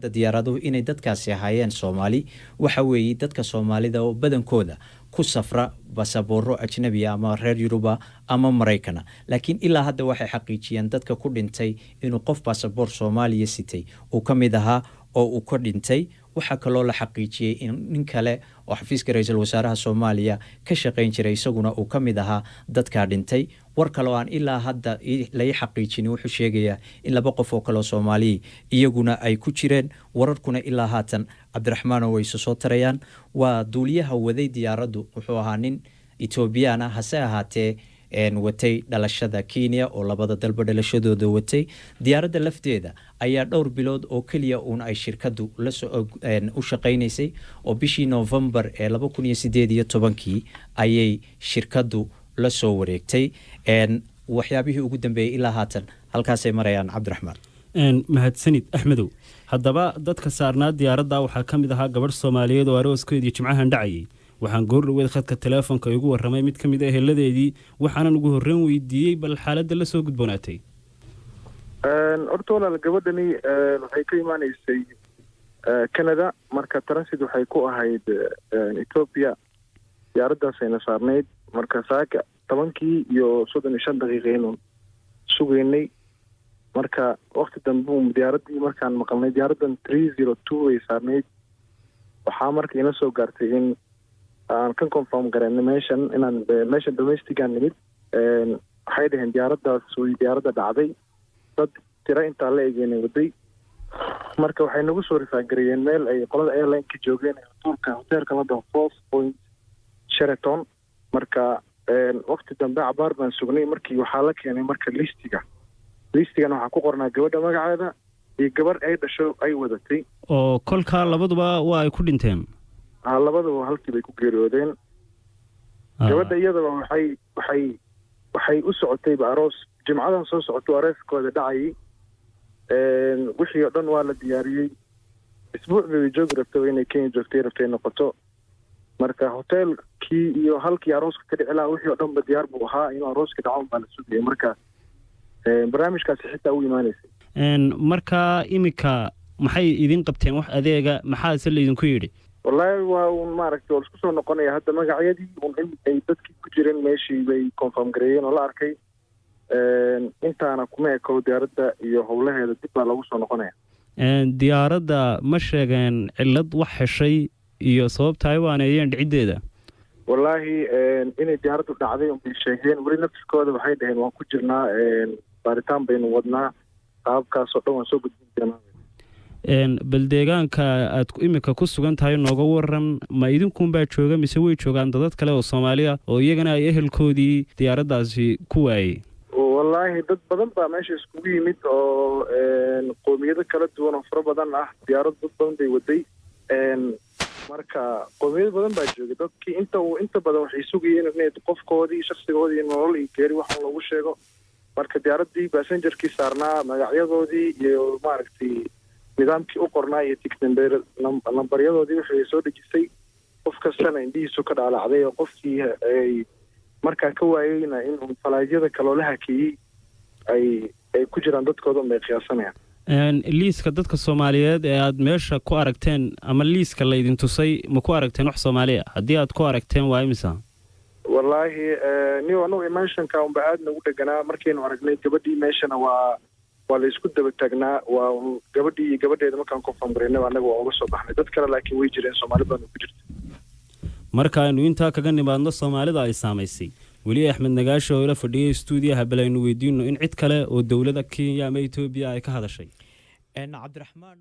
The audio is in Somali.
shirkadda diyaaraduhu inay dadkaasi ahaayeen Soomaali waxa weeye dadka Soomaalida oo badankooda ku safra basabooro ajnabi ama reer Yuruba ama Mareykana laakiin ilaa hadda waxay xaqiijiyeen dadka ku dhintay inuu qof basaboor Soomaaliya sitay uu kamid ahaa oo uu ka dhintay waxa kaloo la xaqiijiyay in nin kale oo xafiiska ra'iisul wasaaraha Soomaaliya ka shaqeyn jiray isaguna uu kamid ahaa dadka dhintay war kale oo aan ilaa hadda la xaqiijin wuxuu sheegayaa in laba qof oo kale Soomaali iyaguna ay ku jireen wararkuna ilaa haatan Cabdiraxmaan oo way soo tarayaan waa duuliyaha waday diyaaraddu wuxuu ahaa nin Ethiopian ah hase ahaatee watay dhalashada Kenya oo labada dalba dhalashadooda watay diyaaradda lafteeda ayaa dhowr bilood oo kaliya ay shirkadu la soo u shaqeynaysay oo bishii November 2018 ayay shirkadu la soo wareegtay waxyaabihii ugu dambeeyay ilaa haatan halkaas ay marayaan Cabdiraxmaan mahadsanid Axmedow haddaba dadka saarnaa diyaaradda waxaa kamid ahaa gabadh Soomaaliyeed oo arooskeedii Jimcahan dhacayay waxaan goorweed khadka telefoonka igu waramay mid kamid ah heladeedii waxaan ugu horreyn weydiiyay bal xaaladda la soo gudboonaatay horta walaal gabadhani waxay ka imaanaysay Canada marka transit waxay ku ahayd Ethiopia diyaaraddaas ayna saarneyd marka saaka 10:35 daqiiqo sugeynay marka waqti dambe diyaaradii markaan maqalnay diyaaraddan 302 ay saarneyd waxaa markii ina soo gaartay in aan ka confirm gareynay meeshan domestican nimid waxay dhaheen diyaaraddaas way diyaaradda dhacday dad tira intaa la eegeenay waday marka waxay nagu soo rifaagareyeen meel ay qolada airline-ka joogeen hoteelka la dhaho Fourth Point Sheraton marka waqti dambe cabaar baan sugnay markii waxaa la keenay marka listigana waxaa ku qornaa gabadha magaceeda iyo gabar ay dhasho ay wadatay oo kolka labaduba waa ay ku dhinteen labaduba halkii bay ku geeriyoodeen gabadha iyadaba waxay u socotay aroos jimcadan soo socoto arooskooda dhacay wixii oo dhan waa la diyaariyey isbuucii joogi rabtay inay Kenya joogtay rabtay noqoto marka hoteelkii iyo halkii arooska ka dhici lahaa wixii oo dhan ba diyaar buu ahaa inuu arooska dhaco baa la sugayay marka barnaamijkaasi xitaa u imaanaysay marka imika maxay idin qabteen wax adeega maxaa se laydinku yidhi wallaahi waa maaragtay oo isku soo noqonaya hadda magacyadii ay dadkii ku jireen meeshii bay confirm gareeyeen oo la arkay intaana kuma eko diyaaradda iyo howlaheeda dib baa lagu soo noqonaya diyaaradda ma sheegeen cillad wax heshay iyo sababta ay waaneeyeen dhiciddeeda wallaahi inay diyaaraddu dhacday bay sheegeen weli naftirkooda waxay dhaheen waan ku jirnaa baaritaan baynu wadnaa qaabkaasoo dhan waan soo gudbin jirnaa bal deegaanka aad imika ku sugan tahay nooga waran ma idinkunbaa jooga mise way joogaan dadad kale oo Soomaaliya oo iyagana ay ehelkoodii diyaaraddaasi ku waayay wallaahi dad badan baa meesha iskugu yimid oo qoomiyado kala duwan oo fara badan ah diyaarad dad badan bay waday marka qoomiyado badan baa joogay dadkii inta badan waxay sugayeen inay qofkoodii shakhsigoodii nolol iyo geeri wax loogu sheego marka diyaaraddii passengerkii saarnaa magacyadoodii iyo maaragtay nidaamkii u qornaa iyo ticket nambaryadoodii waxay soo dhejisay qof kastana indhihiisu ka dhaalacday oo qofkii ay markaa ka waayeyna in falaadyada kaloo la hakeeyey ay ku jiraan dadkooda bay qiyaasanayaan liiska dadka Soomaaliyeed ee aad meesha ku aragteen ama liiska la idin tusay ma ku aragteen wax Soomaaliya haddii aad ku aragteen waa imisa wallaahi anigu mentionka aad nagu dhaganaa markaynu aragnay gabadhii meeshana waa la isku daba taagnaa waa gabadhii iyo gabadheeda markaan confirm gareynay anaga waa uga soo baxnay dad kale laakiin way jireen Soomaali badan ku jirta markaaynu intaa kaga nimaadno Soomaalida ay saamaysay weli Axmed Nagaasho oo la fadhiyay stuudiyaha balaynu weydiino in cid kale oo dawladda Kenya ama Ethiopia ay ka hadashay Cabdiraxmaan